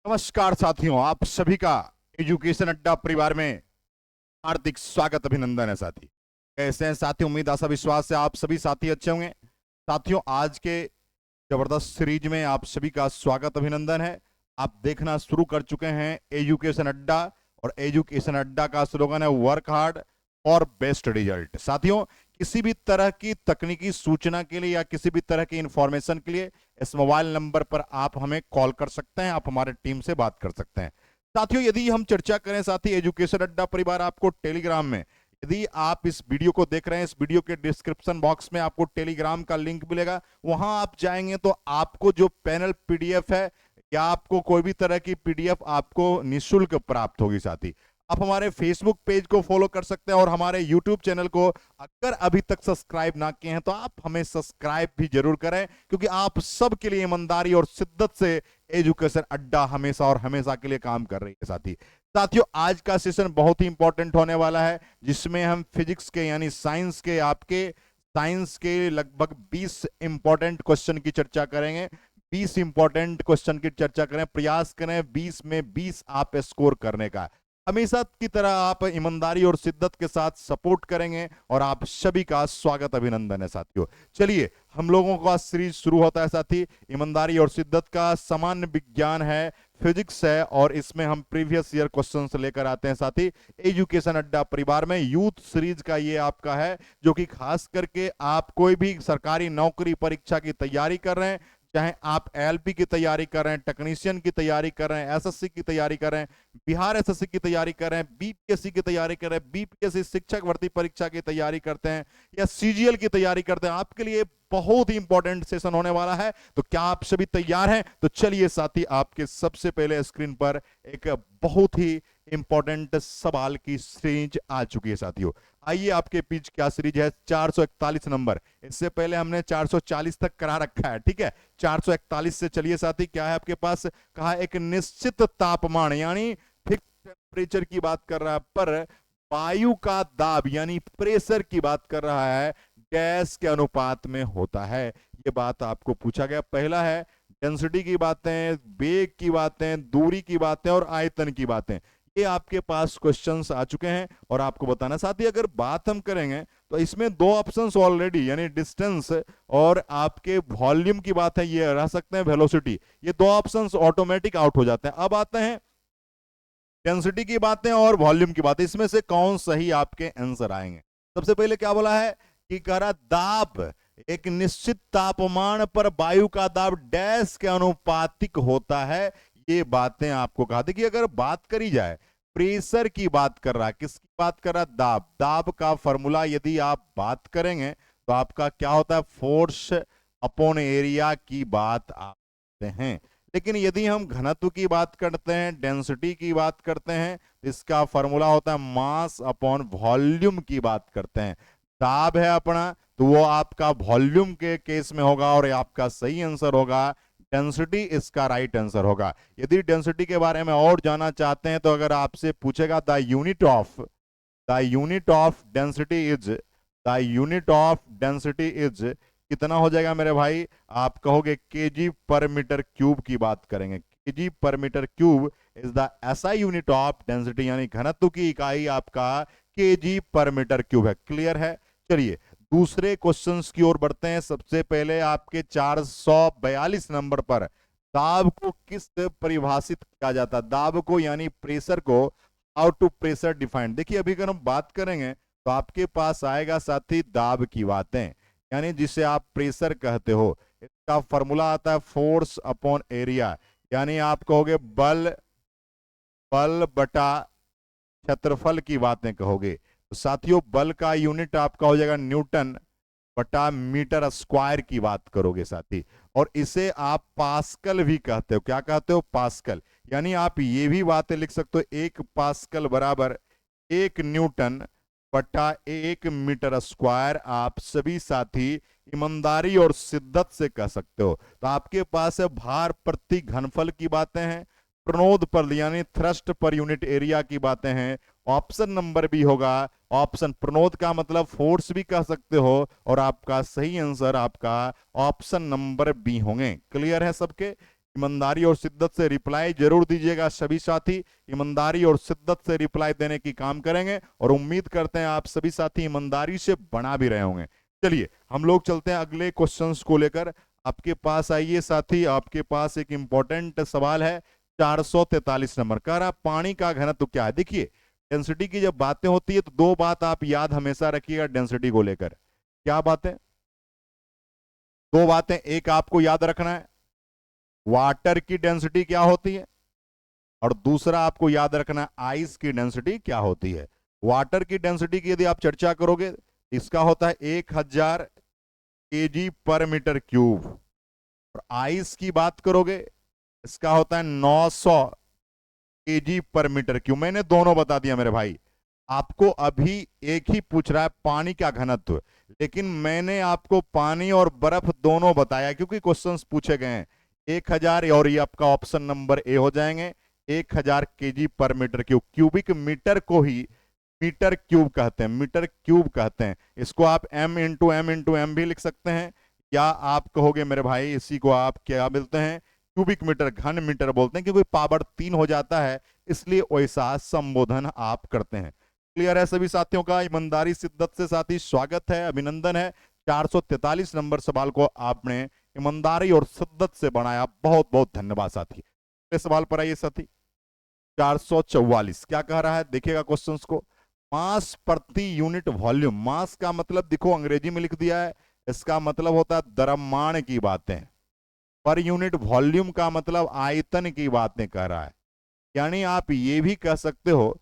नमस्कार साथियों, आप सभी का एजुकेशन अड्डा परिवार में हार्दिक स्वागत अभिनंदन है। साथी कैसे हैं साथी? उम्मीद आशा विश्वास से आप सभी साथी अच्छे होंगे। साथियों, आज के जबरदस्त सीरीज में आप सभी का स्वागत अभिनंदन है। आप देखना शुरू कर चुके हैं एजुकेशन अड्डा, और एजुकेशन अड्डा का स्लोगन है वर्क हार्ड और बेस्ट रिजल्ट। साथियों, किसी भी तरह की तकनीकी सूचना के लिए या किसी भी तरह की इंफॉर्मेशन के लिए इस मोबाइल नंबर पर आप हमें कॉल कर सकते हैं, आप हमारे टीम से बात कर सकते हैं। साथियों, यदि हम चर्चा करें साथी, एजुकेशन अड्डा परिवार आपको टेलीग्राम में, यदि आप इस वीडियो को देख रहे हैं, इस वीडियो के डिस्क्रिप्शन बॉक्स में आपको टेलीग्राम का लिंक मिलेगा। वहां आप जाएंगे तो आपको जो पैनल पीडीएफ है या आपको कोई भी तरह की पीडीएफ आपको निःशुल्क प्राप्त होगी। साथी, आप हमारे फेसबुक पेज को फॉलो कर सकते हैं और हमारे यूट्यूब चैनल को अगर अभी तक सब्सक्राइब ना किए हैं तो आप हमें सब्सक्राइब भी जरूर करें, क्योंकि आप सबके लिए ईमानदारी और शिद्दत से एजुकेशन अड्डा हमेशा और हमेशा के लिए काम कर रही है। साथियों, आज का सेशन बहुत ही इंपॉर्टेंट होने वाला है, जिसमें हम फिजिक्स के यानी साइंस के लगभग 20 इंपॉर्टेंट क्वेश्चन की चर्चा करेंगे। 20 इंपॉर्टेंट क्वेश्चन की चर्चा करें, प्रयास करें 20 में 20 आप स्कोर करने का। हमेशा की तरह आप ईमानदारी और शिद्दत के साथ सपोर्ट करेंगे और आप सभी का स्वागत अभिनंदन है। साथियों, चलिए हम लोगों का सीरीज शुरू होता है। साथी, ईमानदारी और शिद्दत का सामान्य विज्ञान है, फिजिक्स है, और इसमें हम प्रीवियस ईयर क्वेश्चंस लेकर आते हैं। साथी, एजुकेशन अड्डा परिवार में यूथ सीरीज का ये आपका है, जो कि खास करके आप कोई भी सरकारी नौकरी परीक्षा की तैयारी कर रहे हैं, चाहे आप एलपी की तैयारी कर रहे हैं, टेक्नीशियन की तैयारी कर रहे हैं, एसएससी की तैयारी कर रहे हैं, बिहार एसएससी की तैयारी कर रहे हैं, बीपीएससी की तैयारी कर रहे हैं, बीपीएससी शिक्षक भर्ती परीक्षा की तैयारी करते हैं या सीजीएल की तैयारी करते हैं, आपके लिए बहुत ही इंपॉर्टेंट सेशन होने वाला है। तो क्या आप सभी तैयार हैं? तो चलिए साथी, आपके सबसे पहले स्क्रीन पर एक बहुत ही इंपॉर्टेंट सवाल की सीरीज आ चुकी है। साथियों, आइए, आपके बीच क्या सीरीज है? 441 नंबर। इससे पहले हमने 440 तक करा रखा है, ठीक है। 441 से चलिए साथी, क्या है आपके पास? कहा एक निश्चित तापमान यानी फिक्स टेम्परेचर की बात कर रहा है, पर वायु का दाब यानी प्रेशर की बात कर रहा है, गैस के अनुपात में होता है। ये बात आपको पूछा गया। पहला है डेंसिटी की बातें, वेग की बातें, दूरी की बातें और आयतन की बातें। ये आपके पास क्वेश्चंस आ चुके हैं और आपको बताना। साथ ही अगर बात हम करेंगे तो इसमें दो ऑप्शंस ऑलरेडी यानी डिस्टेंस और आपके वॉल्यूम की बात है, ये रह सकते हैं वेलोसिटी। ये दो ऑप्शंस ऑटोमेटिक आउट हो जाते हैं। अब आते हैं डेंसिटी की बातें और वॉल्यूम की बातें, इसमें से कौन सही आपके आंसर आएंगे। सबसे पहले क्या बोला है कि करा दाब, एक निश्चित तापमान पर वायु का दाब डैश के अनुपातिक होता है। ये बातें आपको कहा। देखिए, अगर बात करी जाए प्रेशर की, बात कर रहा है, किसकी बात कर रहा है? दाब। दाब का फॉर्मूला यदि आप बात करेंगे तो आपका क्या होता है? फोर्स अपॉन एरिया की बात आप करते हैं। लेकिन यदि हम घनत्व की बात करते हैं, डेंसिटी की बात करते हैं, तो इसका फॉर्मूला होता है मास अपॉन वॉल्यूम की बात करते हैं। दाब है अपना, तो वो आपका वॉल्यूम के केस में होगा और आपका सही आंसर होगा डेंसिटी, इसका राइट आंसर होगा। यदि डेंसिटी के बारे में और जानना चाहते हैं तो अगर आपसे पूछेगा the unit of density is कितना हो जाएगा मेरे भाई? आप कहोगे केजी पर मीटर क्यूब की बात करेंगे। KG per metre cube is the SI unit of density, यानी घनत्व की इकाई आपका केजी पर मीटर क्यूब है। क्लियर है? चलिए दूसरे क्वेश्चंस की ओर बढ़ते हैं। सबसे पहले आपके 442 नंबर पर दाब को किस परिभाषित किया जाता है? दाब को यानी प्रेशर को, हाउ टू प्रेशर डिफाइंड। देखिए, अभी अगर हम बात करेंगे तो आपके पास आएगा साथी दाब की बातें, यानी जिसे आप प्रेशर कहते हो। इसका फॉर्मूला आता है फोर्स अपॉन एरिया, यानी आप कहोगे बल, बल बटा क्षेत्रफल की बातें कहोगे। तो साथियों, बल का यूनिट आपका हो जाएगा न्यूटन बटा मीटर स्क्वायर की बात करोगे साथी। और इसे आप पास्कल भी कहते हो। क्या कहते हो? पास्कल। यानी आप ये भी बातें लिख सकते हो, एक पास्कल बराबर एक न्यूटन बटा एक मीटर स्क्वायर। आप सभी साथी ईमानदारी और शिद्दत से कह सकते हो। तो आपके पास है भार प्रति घनफल की बातें हैं, प्रणोद पर यानी थ्रस्ट पर यूनिट एरिया की बातें हैं, ऑप्शन नंबर बी होगा। ऑप्शन प्रणोद का मतलब फोर्स भी कह सकते हो, और आपका सही आंसर आपका ऑप्शन नंबर बी होंगे। क्लियर है सबके? ईमानदारी और शिद्दत से रिप्लाई जरूर दीजिएगा सभी साथी। ईमानदारी और शिद्दत से रिप्लाई देने की काम करेंगे और उम्मीद करते हैं आप सभी साथी ईमानदारी से बना भी रहे होंगे। चलिए हम लोग चलते हैं अगले क्वेश्चंस को लेकर आपके पास। आइए साथी, आपके पास एक इंपॉर्टेंट सवाल है 443 नंबर। कह रहा पानी का घनत्व क्या है। देखिए डेंसिटी की जब बातें होती है तो दो बात आप याद हमेशा रखिएगा डेंसिटी को लेकर। क्या बातें? दो बातें। एक आपको याद रखना है वाटर की डेंसिटी क्या होती है, और दूसरा आपको याद रखना है आइस की डेंसिटी क्या होती है। वाटर की डेंसिटी की यदि आप चर्चा करोगे इसका होता है 1000 केजी पर मीटर क्यूब, और आइस की बात करोगे इसका होता है 900 केजी पर मीटर क्यूब। मैंने दोनों बता दिया मेरे भाई। आपको अभी एक ही पूछ रहा है पानी का घनत्व, लेकिन मैंने आपको पानी और बर्फ दोनों बताया क्योंकि क्वेश्चंस पूछे गए हैं। 1000 और ये आपका ऑप्शन नंबर ए हो जाएंगे। 1000 KG per metre cube. Cubic metre को ही मीटर क्यूब कहते हैं, मीटर क्यूब कहते हैं। इसको आप m भी लिख सकते हैं, या आप कहोगे मेरे भाई इसी को आप क्या बोलते हैं क्यूबिक मीटर, घन मीटर बोलते हैं, क्योंकि पावर 3 हो जाता है इसलिए वैसा संबोधन आप करते हैं। क्लियर है सभी साथियों का? ईमानदारी शिद्दत से साथी स्वागत है, अभिनंदन है। 443 नंबर सवाल को आपने ईमानदारी और शिद्दत से बनाया, बहुत बहुत धन्यवाद साथी। अगले सवाल पर आइए साथी। 444 क्या कह रहा है, देखिएगा क्वेश्चंस को। मास प्रति यूनिट वॉल्यूम। मास का मतलब देखो अंग्रेजी में लिख दिया है, इसका मतलब होता है द्रव्यमान की बातें। पर यूनिट वॉल्यूम का मतलब आयतन की बातें कर रहा है। यानी आप ये भी कह सकते हो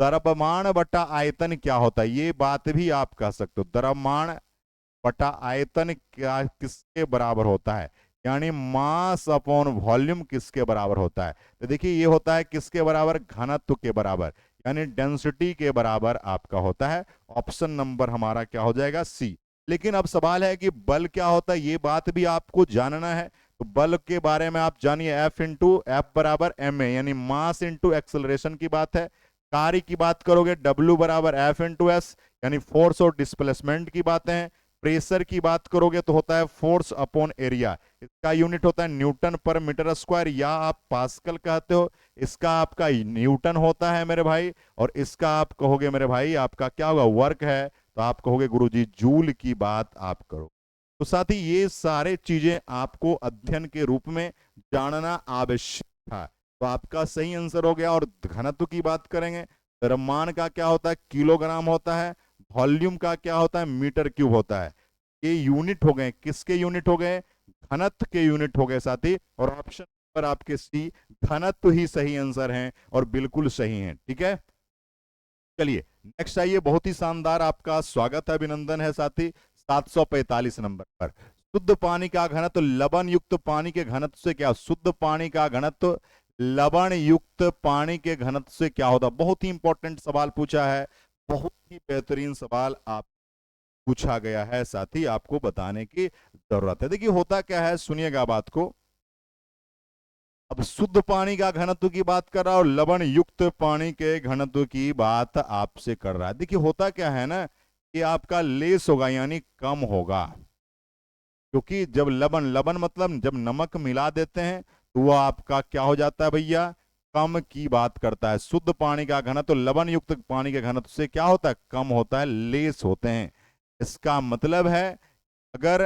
द्रव्यमान बटा आयतन क्या होता है, ये बात भी आप कह सकते हो। द्रव्यमान बटा आयतन क्या किसके बराबर होता है, यानी मास अपॉन वॉल्यूम किसके बराबर होता है। तो देखिए ये होता है किसके बराबर, घनत्व के बराबर, यानी डेंसिटी के बराबर आपका होता है। ऑप्शन नंबर हमारा क्या हो जाएगा, सी। लेकिन अब सवाल है कि बल क्या होता है, ये बात भी आपको जानना है। तो बल के बारे में आप जानिए, F इंटू एफ बराबर ma, यानी मास इंटू एक्सेलरेशन की बात है। कार्य की बात करोगे W बराबर F इंटू एस, यानी फोर्स और डिस्प्लेसमेंट की बातें हैं। प्रेशर की बात करोगे तो होता है फोर्स अपॉन एरिया, इसका यूनिट होता है न्यूटन पर मीटर स्क्वायर, या आप पास्कल कहते हो। इसका आपका न्यूटन होता है मेरे भाई, और इसका आप कहोगे मेरे भाई आपका क्या होगा, वर्क है, तो आप कहोगे गुरुजी जूल की बात आप करो। तो साथ ही ये सारे चीजें आपको अध्ययन के रूप में जानना आवश्यक था। तो आपका सही आंसर हो गया। और घनत्व की बात करेंगे, द्रव्यमान का क्या होता है, किलोग्राम होता है। वॉल्यूम का क्या होता है, मीटर क्यूब होता है। ये यूनिट हो गए, किसके यूनिट हो गए, घनत्व के यूनिट हो गए साथी। और ऑप्शन पर आपके सी, घनत्व ही सही आंसर है और बिल्कुल सही है। ठीक है, चलिए नेक्स्ट आइए। बहुत ही शानदार आपका स्वागत है, अभिनंदन है साथी। 745 नंबर पर शुद्ध पानी का घनत्व लवण युक्त पानी के घनत्व से क्या, शुद्ध पानी का घनत्व लवण युक्त पानी के घनत्व से क्या होता। बहुत ही इंपॉर्टेंट सवाल पूछा है, बहुत ही बेहतरीन सवाल आप पूछा गया है साथी, आपको बताने की जरूरत है। देखिए होता क्या है, सुनिएगा बात को। अब शुद्ध पानी का घनत्व की बात कर रहा है और लवण युक्त पानी के घनत्व की बात आपसे कर रहा है। देखिए होता क्या है ना कि आपका लेस होगा, यानी कम होगा, क्योंकि जब लवण, लवण मतलब जब नमक मिला देते हैं तो वह आपका क्या हो जाता है भैया, कम की बात करता है। शुद्ध पानी का घनत्व लवण युक्त पानी के घनत्व से क्या होता है, कम होता है, लेस होते हैं। इसका मतलब है अगर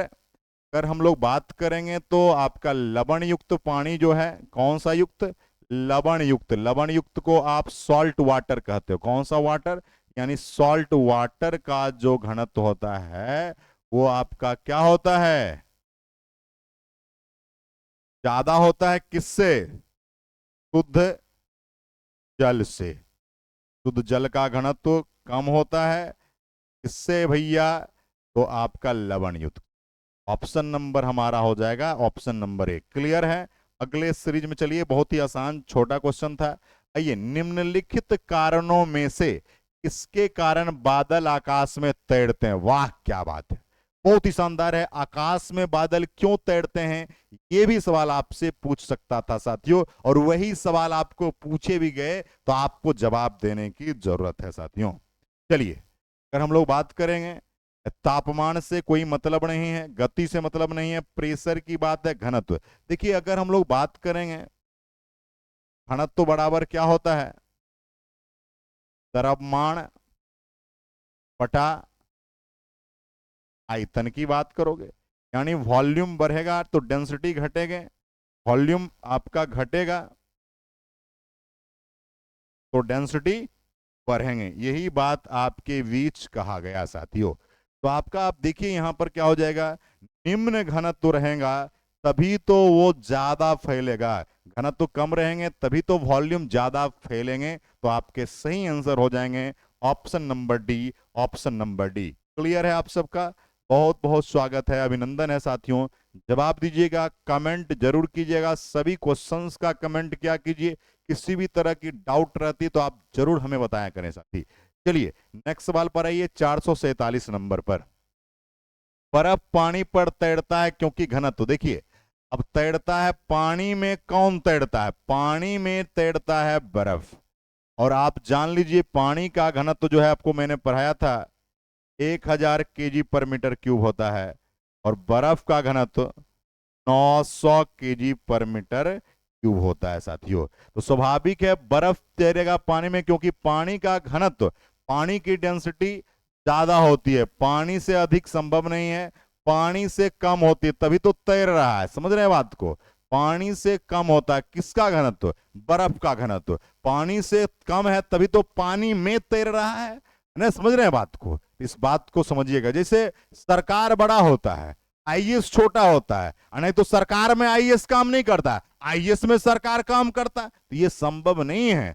अगर हम लोग बात करेंगे तो आपका लवण युक्त पानी जो है, कौन सा युक्त, लवण युक्त। लवण युक्त को आप सॉल्ट वाटर कहते हो। कौन सा वाटर, यानी सॉल्ट वाटर का जो घनत्व होता है वो आपका क्या होता है, ज्यादा होता है किससे, शुद्ध जल से। शुद्ध जल का घनत्व कम होता है, इससे भैया, तो आपका लवण युक्त। ऑप्शन नंबर हमारा हो जाएगा ऑप्शन नंबर 1। क्लियर है? अगले सीरीज में चलिए, बहुत ही आसान छोटा क्वेश्चन था। आइए, निम्नलिखित कारणों में से किसके कारण बादल आकाश में तैरते हैं। वाह क्या बात है, बहुत ही शानदार है। आकाश में बादल क्यों तैरते हैं, ये भी सवाल आपसे पूछ सकता था साथियों, और वही सवाल आपको पूछे भी गए तो आपको जवाब देने की जरूरत है साथियों। चलिए अगर हम लोग बात करेंगे तापमान से कोई मतलब नहीं है, गति से मतलब नहीं है, प्रेशर की बात है, घनत्व। देखिए अगर हम लोग बात करेंगे, घनत्व बराबर क्या होता है, द्रव्यमान बटा आयतन की बात करोगे, यानी वॉल्यूम बढ़ेगा तो डेंसिटी घटेगा, वॉल्यूम आपका घटेगा तो डेंसिटी बढ़ेंगे। यही बात आपके बीच कहा गया साथियों। तो आपका आप देखिए यहां पर क्या हो जाएगा, निम्न घनत्व रहेगा तभी तो वो ज्यादा फैलेगा, घनत्व कम रहेंगे तभी तो वॉल्यूम ज्यादा फैलेंगे। तो आपके सही आंसर हो जाएंगे option number D, option number D. Clear है आप सबका? बहुत बहुत स्वागत है, अभिनंदन है साथियों। जवाब दीजिएगा, कमेंट जरूर कीजिएगा, सभी क्वेश्चंस का कमेंट क्या कीजिए, किसी भी तरह की डाउट रहती तो आप जरूर हमें बताया करें साथी। चलिए नेक्स्ट सवाल पर आइए, 447 नंबर पर। बर्फ पानी पर तैरता है क्योंकि घनत्व, देखिए अब तैरता है पानी में, कौन तैरता है, पानी में तैरता है बर्फ। और आप जान लीजिए पानी का घनत्व जो है आपको मैंने पढ़ाया था 1000 केजी पर मीटर क्यूब होता है, और बर्फ का घनत्व 900 केजी पर मीटर क्यूब होता है साथियों। तो स्वाभाविक है बर्फ तैरेगा पानी में, क्योंकि पानी का घनत्व, पानी की डेंसिटी ज्यादा होती है, पानी से अधिक संभव नहीं है, पानी से कम होती है तभी तो तैर रहा है। समझ रहे हैं बात को? पानी से कम होता है किसका घनत्व, बर्फ का घनत्व, पानी से कम है तभी तो पानी में तैर रहा है ना। समझ रहे हैं बात को? इस बात को समझिएगा। जैसे सरकार बड़ा होता है, आईएएस छोटा होता है, नहीं तो सरकार में आईएएस काम नहीं करता, आईएएस में सरकार काम करता है, तो ये संभव नहीं है।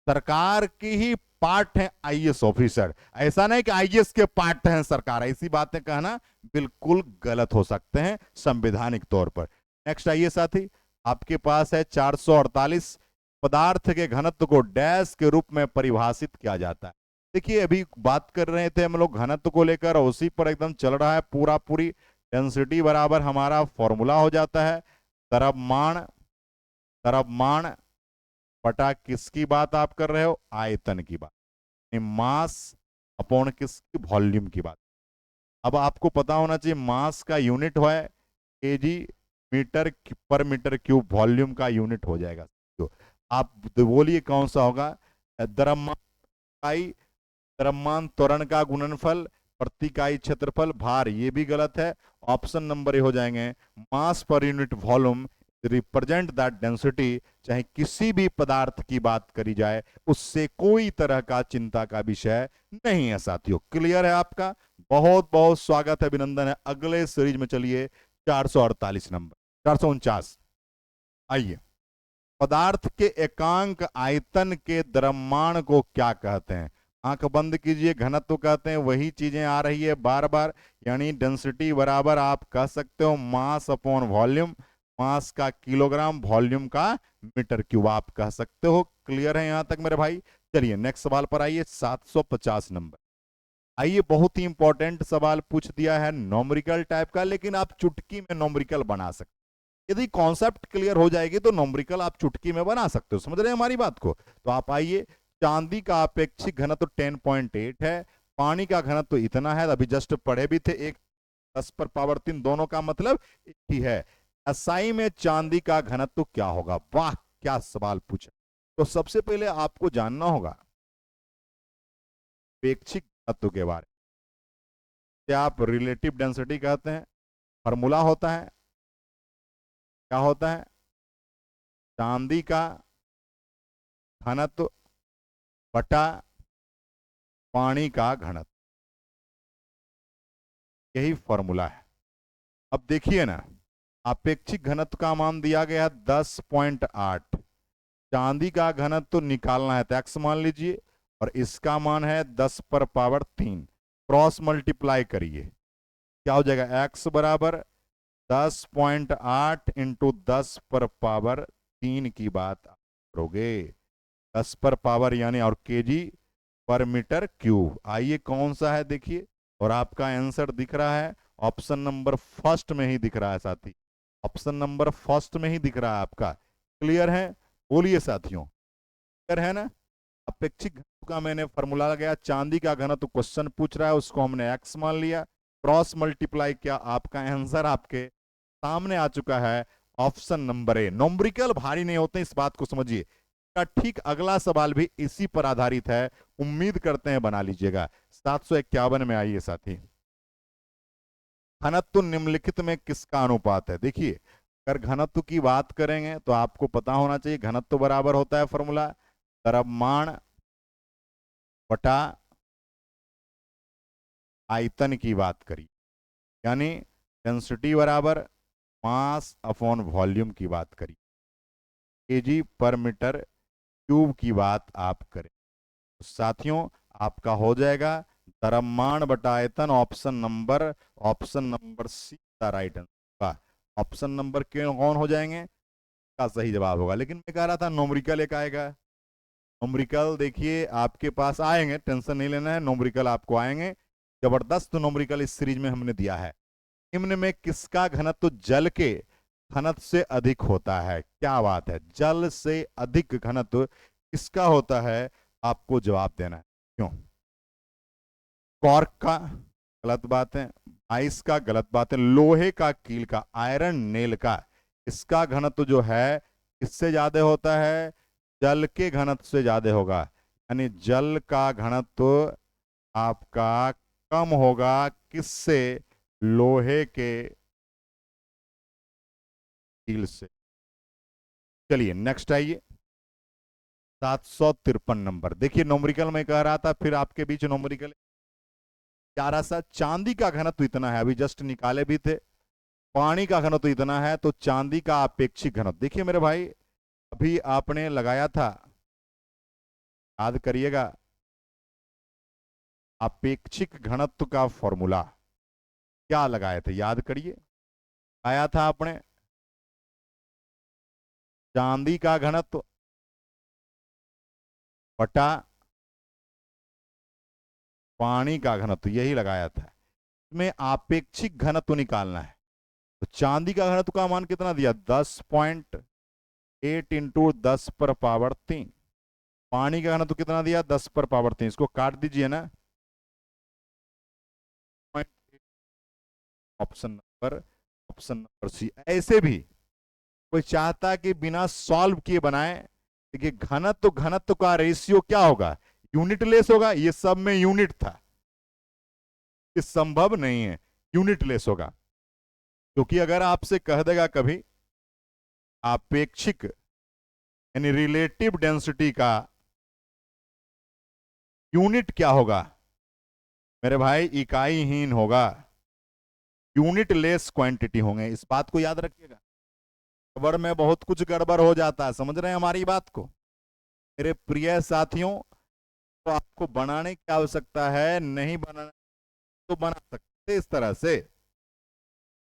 सरकार की ही पार्ट है आईएएस ऑफिसर, ऐसा नहीं कि आईएएस के पार्ट हैं सरकार, ऐसी बातें कहना बिल्कुल गलत हो सकते हैं संवैधानिक तौर पर। नेक्स्ट आइए साथी, आपके पास है 448, पदार्थ के घनत्व को डैश के रूप में परिभाषित किया जाता है। देखिए अभी बात कर रहे थे हम लोग घनत्व को लेकर, उसी पर एकदम चल रहा है पूरा पूरी। डेंसिटी बराबर हमारा फॉर्मूला हो जाता है द्रव्यमान, द्रव्यमान बटा किसकी बात आप कर रहे हो, आयतन की बात, मास अपॉन किसकी, वॉल्यूम की बात। अब आपको पता होना चाहिए मास का यूनिट है केजी मीटर पर मीटर क्यूब, वॉल्यूम का यूनिट हो जाएगा। तो आप बोलिए कौन सा होगा, द्रव्यमान इकाई, द्रव्यमान त्वरण का गुणनफल प्रति इकाई क्षेत्रफल भार, ये भी गलत है। ऑप्शन नंबर ए हो जाएंगे mass per unit volume represent that density. चाहे किसी भी पदार्थ की बात करी जाए उससे कोई तरह का चिंता का विषय नहीं है साथियों। क्लियर है आपका? बहुत बहुत स्वागत है, अभिनंदन है। अगले सीरीज में चलिए 448 नंबर, 449 आइए। पदार्थ के एकांक आयतन के द्रव्यमान को क्या कहते हैं? आंख बंद कीजिए, घनत्व कहते हैं, वही चीजें आ रही है बार बार, यानी डेंसिटी बराबर आप कह सकते हो मास अपॉन वॉल्यूम, मास का किलोग्राम, वॉल्यूम का मीटर क्यूब आप कह सकते हो। क्लियर है यहां तक मेरे भाई? चलिए नेक्स्ट सवाल पर आइए, 750 नंबर। आइए बहुत ही इंपॉर्टेंट सवाल पूछ दिया है, नॉमरिकल टाइप का, लेकिन आप चुटकी में नॉमरिकल बना सकते, यदि कॉन्सेप्ट क्लियर हो जाएगी तो नॉमरिकल आप चुटकी में बना सकते हो। समझ रहे हैं हमारी बात को? तो आप आइए, चांदी का अपेक्षिक घनत्व 10.8 है, पानी का घनत्व इतना है, अभी जस्ट पढ़े भी थे, एक 10 पर पावर 3, दोनों का मतलब एक ही है। एसआई में चांदी का घनत्व क्या होगा? वाह क्या सवाल पूछा। तो सबसे पहले आपको जानना होगा अपेक्षिक घनत्व के बारे में, क्या आप रिलेटिव डेंसिटी कहते हैं, फॉर्मूला होता है, क्या होता है, चांदी का घनत्व बटा पानी का घनत्व, यही फॉर्मूला है। अब देखिए ना, अपेक्षिक घनत्व का मान दिया गया 10.8, चांदी का घनत्व निकालना है तो x मान लीजिए, और इसका मान है 10 पर पावर 3, क्रॉस मल्टीप्लाई करिए, क्या हो जाएगा, x बराबर 10.8 इंटू 10 पर पावर 3 की बात करोगे, 10 पर पावर यानी और केजी पर मीटर क्यूब। आइए कौन सा है देखिए, और आपका आंसर दिख रहा है ऑप्शन नंबर फर्स्ट में ही दिख रहा है साथी, ऑप्शन नंबर फर्स्ट में ही दिख रहा है आपका। क्लियर है? बोलिए साथियों, क्लियर है ना? अपेक्षिक घनत्व का मैंने फॉर्मूला लगाया, चांदी का घनत्व क्वेश्चन पूछ रहा है, उसको हमने एक्स मान लिया, क्रॉस मल्टीप्लाई किया, आपका आंसर आपके सामने आ चुका है, ऑप्शन नंबर ए। नोमरिकल भारी नहीं होते, इस बात को समझिए। का ठीक अगला सवाल भी इसी पर आधारित है, उम्मीद करते हैं बना लीजिएगा। 751 में आइए साथी। घनत्व निम्नलिखित में किसका अनुपात है? देखिए, अगर घनत्व की बात करेंगे तो आपको पता होना चाहिए, घनत्व बराबर होता है फॉर्मूला द्रव्यमान बटा आयतन की बात करिए, यानी डेंसिटी बराबर मास अपॉन वॉल्यूम की बात करिए, केजी पर मीटर क्यूब की बात आप करें तो साथियों आपका हो जाएगा द्रव्यमान बटा आयतन। ऑप्शन नंबर सी का राइट आंसर। ऑप्शन नंबर क्यों कौन हो जाएंगे का सही जवाब होगा। लेकिन मैं कह रहा था नोमरिकल एक आएगा। नोमरिकल देखिए आपके पास आएंगे, टेंशन नहीं लेना है, नोमरिकल आपको आएंगे, जबरदस्त नोमरिकल इस सीरीज में हमने दिया है। निम्न में किसका घनत्व जल के घनत्व से अधिक होता है? क्या बात है, जल से अधिक घनत्व किसका होता है? आपको जवाब देना है। क्यों? कॉर्क का गलत बात है, आइस का गलत बात है, लोहे का कील का, आयरन नेल का, इसका घनत्व जो है किससे ज्यादा होता है? जल के घनत्व से ज्यादा होगा, यानी जल का घनत्व आपका कम होगा किससे? लोहे के कील से। चलिए नेक्स्ट आइए, 753 नंबर। देखिए नोमरिकल में कह रहा था, फिर आपके बीच नोमरिकल प्यारा सा। चांदी का घनत्व इतना है, अभी जस्ट निकाले भी थे। पानी का घनत्व इतना है, तो चांदी का अपेक्षिक घनत्व देखिए मेरे भाई, अभी आपने लगाया था, याद करिएगा, अपेक्षिक घनत्व का फॉर्मूला क्या लगाए थे, याद करिए। आया था आपने चांदी का घनत्व बटा पानी का घनत्व, यही लगाया था। इसमें आपेक्षिक घनत्व निकालना है, तो चांदी का घनत्व का मान कितना दिया? 10.8 इंटू 10⁻3। पानी का घनत्व कितना दिया? 10⁻3। इसको काट दीजिए ना, ऑप्शन नंबर सी। ऐसे भी कोई चाहता है कि बिना सॉल्व किए बनाए, देखिए घनत्व का रेशियो क्या होगा? यूनिट लेस होगा, ये सब में यूनिट था, ये संभव नहीं है, यूनिट लेस होगा। क्योंकि अगर आपसे कह देगा कभी आपेक्षिक यानी रिलेटिव डेंसिटी का यूनिट क्या होगा मेरे भाई? इकाईहीन होगा, यूनिट लेस क्वांटिटी होंगे, इस बात को याद रखिएगा। खबर में बहुत कुछ गड़बड़ हो जाता है, समझ रहे हैं हमारी बात को मेरे प्रिय साथियों? तो आपको बनाने की आवश्यकता है, नहीं बनाना तो बना सकते इस तरह से।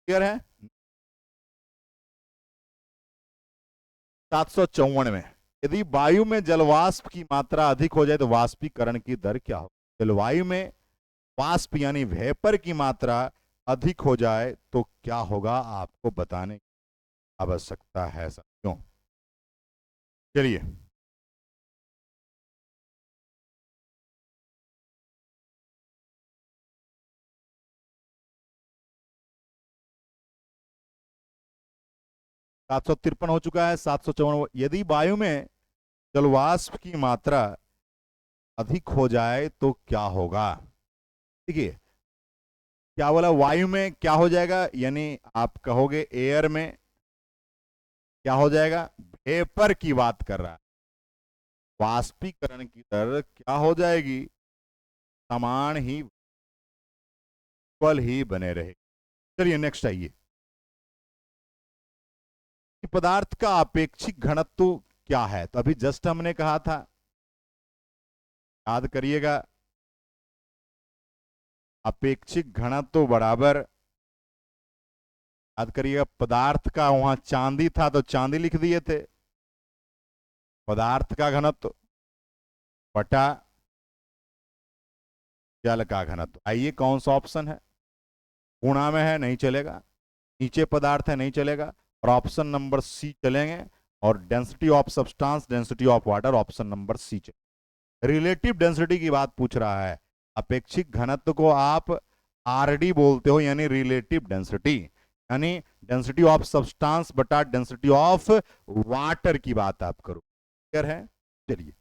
क्लियर है? 754 में, यदि वायु में जलवाष्प की मात्रा अधिक हो जाए तो वाष्पीकरण की दर क्या हो? जलवायु में वाष्प यानी वेपर की मात्रा अधिक हो जाए तो क्या होगा, आपको बताने की आवश्यकता है साथियों। चलिए, सात सौ तिरपन हो चुका है। 754, यदि वायु में जलवाष्प की मात्रा अधिक हो जाए तो क्या होगा? देखिए क्या बोला, वायु में क्या हो जाएगा, यानी आप कहोगे एयर में क्या हो जाएगा? वेपर की बात कर रहा है। वाष्पीकरण की दर क्या हो जाएगी? समान ही, इक्वल ही बने रहे। चलिए नेक्स्ट आइए, पदार्थ का अपेक्षिक घनत्व क्या है? तो अभी जस्ट हमने कहा था, याद करिएगा, अपेक्षिक घनत्व बराबर, याद करिएगा, पदार्थ का, वहां चांदी था तो चांदी लिख दिए थे, पदार्थ का घनत्व बटा जल का घनत्व। आइए कौन सा ऑप्शन है? गुणा में है, नहीं चलेगा, नीचे पदार्थ है, नहीं चलेगा, और ऑप्शन नंबर सी चलेंगे, और density of substance, density of water, option number C चलेगा। रिलेटिव डेंसिटी की बात पूछ रहा है, अपेक्षिक घनत्व को आप आरडी बोलते हो, यानी रिलेटिव डेंसिटी, यानी डेंसिटी ऑफ सब्सटेंस बटा डेंसिटी ऑफ वाटर की बात आप करो। क्लियर है? चलिए,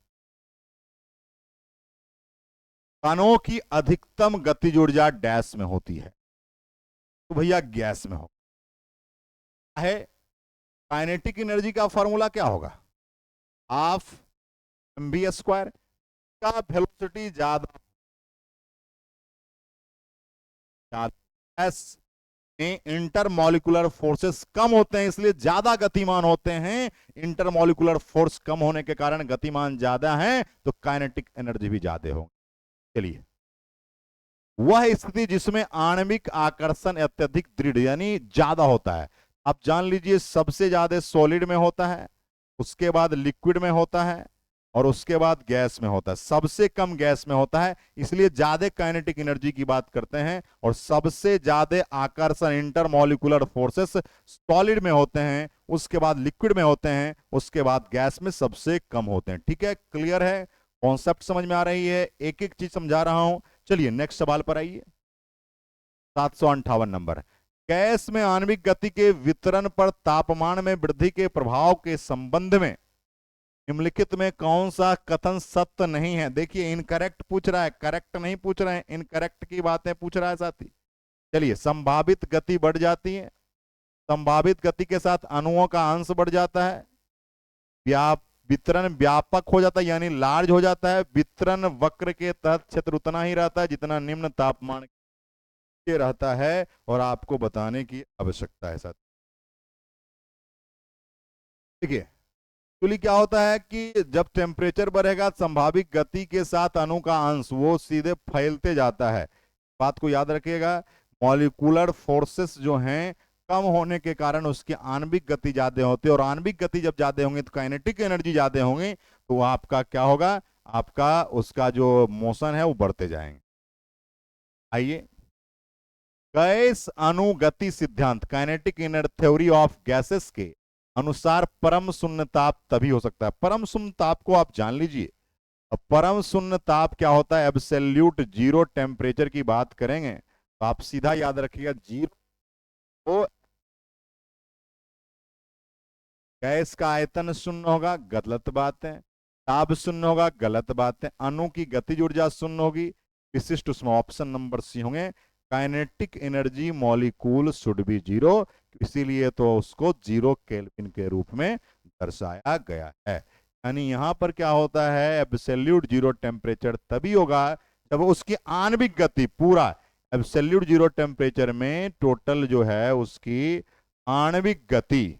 कणों की अधिकतम गतिज ऊर्जा डैश में होती है, तो भैया गैस में हो है। काइनेटिक एनर्जी का फॉर्मूला क्या होगा? हाफ mv स्क्वायर का वेलोसिटी ज्यादा एस में इंटरमॉलिकुलर फोर्सेस कम होते हैं, इसलिए ज्यादा गतिमान होते हैं। इंटरमॉलिकुलर फोर्स कम होने के कारण गतिमान ज्यादा है, तो काइनेटिक एनर्जी भी ज्यादा होगी। चलिए, वह स्थिति जिसमें आणविक आकर्षण अत्यधिक दृढ़ यानी ज्यादा होता है। आप जान लीजिए, सबसे ज्यादा सॉलिड में होता है, उसके बाद लिक्विड में होता है, और उसके बाद गैस में होता है। सबसे कम गैस में होता है, इसलिए ज्यादा काइनेटिक एनर्जी की बात करते हैं। और सबसे ज्यादा आकर्षण इंटरमॉलिकुलर फोर्सेस सॉलिड में होते हैं, उसके बाद लिक्विड में होते हैं, उसके बाद गैस में सबसे कम होते हैं। ठीक है, क्लियर है? कॉन्सेप्ट समझ में आ रही है? एक एक चीज समझा रहा हूं। चलिए नेक्स्ट सवाल पर आइए। 758 नंबर। गैस में आणविक गति के वितरण पर तापमान में वृद्धि के प्रभाव के संबंध में निम्नलिखित में कौन सा कथन सत्य नहीं है? देखिए, इनकरेक्ट पूछ रहा है, करेक्ट नहीं पूछ रहे हैं, इनकरेक्ट की बातें पूछ रहा है साथी। चलिए, संभावित गति बढ़ जाती है, संभावित गति के साथ अणुओं का अंश बढ़ जाता है, वितरण व्यापक हो जाता है यानी लार्ज हो जाता है, वितरण वक्र के तहत क्षेत्र उतना ही रहता है जितना निम्न तापमान के रहता है, और आपको बताने की आवश्यकता है साथ। देखिए, एक्चुअली क्या होता है कि जब टेम्परेचर बढ़ेगा, संभावित गति के साथ अणु का अंश वो सीधे फैलते जाता है। बात को याद रखिएगा, मॉलिक्यूलर फोर्सेस जो हैं कम होने के कारण उसकी आणविक गति ज्यादा होती है, और आणविक गति जब ज्यादा होंगे तो काइनेटिक एनर्जी ज्यादा होंगी, तो आपका क्या होगा? आपका उसका जो मोशन है वो बढ़ते जाएंगे। आइए, गैस अनुगति सिद्धांत, kinetic energy theory of gases के अनुसार परम शून्य ताप तभी हो सकता है। परम शून्य ताप को आप जान लीजिए। अब परम शून्य ताप क्या होता है? एब्सोल्यूट जीरो टेम्परेचर की बात करेंगे तो आप सीधा याद रखिएगा, जीरो तो गैस का आयतन शून्य होगा, गलत बात है। ताप शून्य होगा, गलत बात है। अणु की गतिज ऊर्जा शून्य होगी, विशिष्ट उसमें ऑप्शन नंबर सी होंगे। Kinetic energy molecule should be zero, इसीलिए तो उसको जीरो केल्विन के रूप में दर्शाया गया है। यानी यहां पर क्या होता है? एब्सोल्यूट जीरो टेम्परेचर तभी होगा जब उसकी आणविक गति पूरा एब्सोल्यूट जीरो टेम्परेचर में टोटल जो है उसकी आणविक गति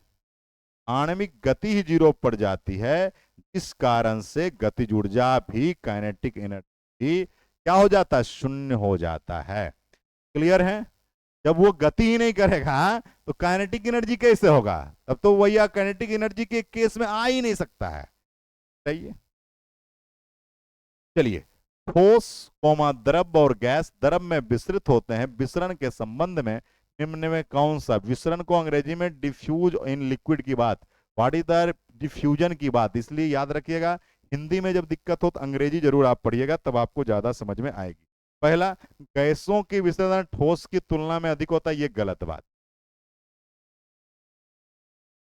ही जीरो पड़ जाती है, इस कारण से गतिज ऊर्जा भी काइनेटिक एनर्जी क्या हो जाता है? शून्य हो जाता है। क्लियर है? जब वो गति ही नहीं करेगा तो काइनेटिक एनर्जी कैसे होगा? तब तो वही काइनेटिक एनर्जी के केस में आ ही नहीं सकता है। सही है? चलिए, ठोस कोमा द्रव और गैस द्रव में विसरित होते हैं, विसरण के संबंध में निम्न में कौन सा? विसरण को अंग्रेजी में डिफ्यूज इन लिक्विड की बात, व्हाट इज द डिफ्यूजन की बात, इसलिए याद रखिएगा। हिंदी में जब दिक्कत हो तो अंग्रेजी जरूर आप पढ़िएगा, तब आपको ज्यादा समझ में आएगी। पहला, गैसों की विसर्जन ठोस की तुलना में अधिक होता है, ये गलत बात,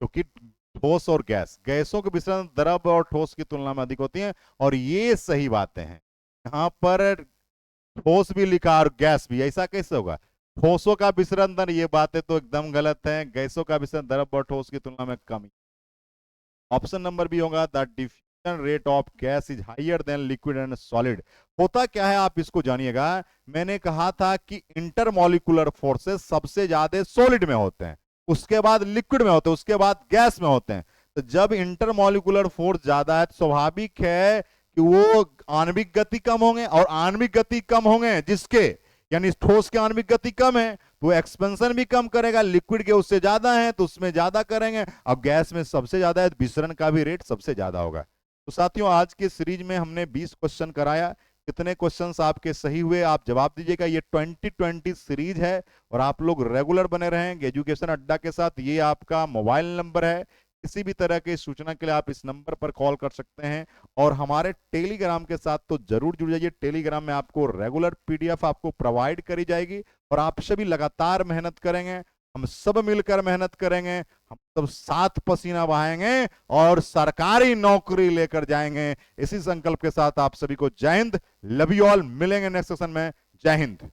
क्योंकि ठोस और गैसों के विसर्जन द्रव और ठोस की तुलना में अधिक होती हैं, और ये सही बातें हैं। यहां पर ठोस भी लिखा और गैस भी, ऐसा कैसे होगा? ठोसों का विसरण दर, ये बातें तो एकदम गलत है। गैसों का विसरण द्रव और ठोस की तुलना में कम। ऑप्शन नंबर बी होगा, the diffusion rate of gas is higher than liquid and solid. होता क्या है आप इसको जानिएगा। मैंने कहा था कि इंटरमॉलिकुलर फोर्सेस सबसे ज्यादा सॉलिड में होते हैं, उसके बाद लिक्विड में होते हैं, उसके बाद गैस में होते हैं। तो जब इंटरमॉलिकुलर फोर्स ज्यादा है तो स्वाभाविक है कि वो आणविक गति कम होंगे, और आणविक गति कम होंगे जिसके, यानी ठोस के आणविक गति कम है तो एक्सपेंशन भी कम करेगा, लिक्विड के उससे ज्यादा है तो उसमें ज्यादा करेंगे। अब गैस में सबसे ज्यादा है, विसरण का भी रेट सबसे ज्यादा होगा। तो साथियों, आज के सीरीज में हमने 20 क्वेश्चन कराया। कितने क्वेश्चंस आपके सही हुए आप जवाब दीजिएगा। ये 2020 सीरीज है और आप लोग रेगुलर बने रहेंगे एजुकेशन अड्डा के साथ। ये आपका मोबाइल नंबर है, किसी भी तरह की सूचना के लिए आप इस नंबर पर कॉल कर सकते हैं। और हमारे टेलीग्राम के साथ तो जरूर जुड़ जाइए। टेलीग्राम में आपको रेगुलर पीडीएफ आपको प्रोवाइड करी जाएगी और आप सभी लगातार मेहनत करेंगे, हम सब मिलकर मेहनत करेंगे, हम सब साथ पसीना बहाएंगे और सरकारी नौकरी लेकर जाएंगे। इसी संकल्प के साथ आप सभी को जय हिंद, लव यू ऑल। मिलेंगे नेक्स्ट सेशन में। जय हिंद।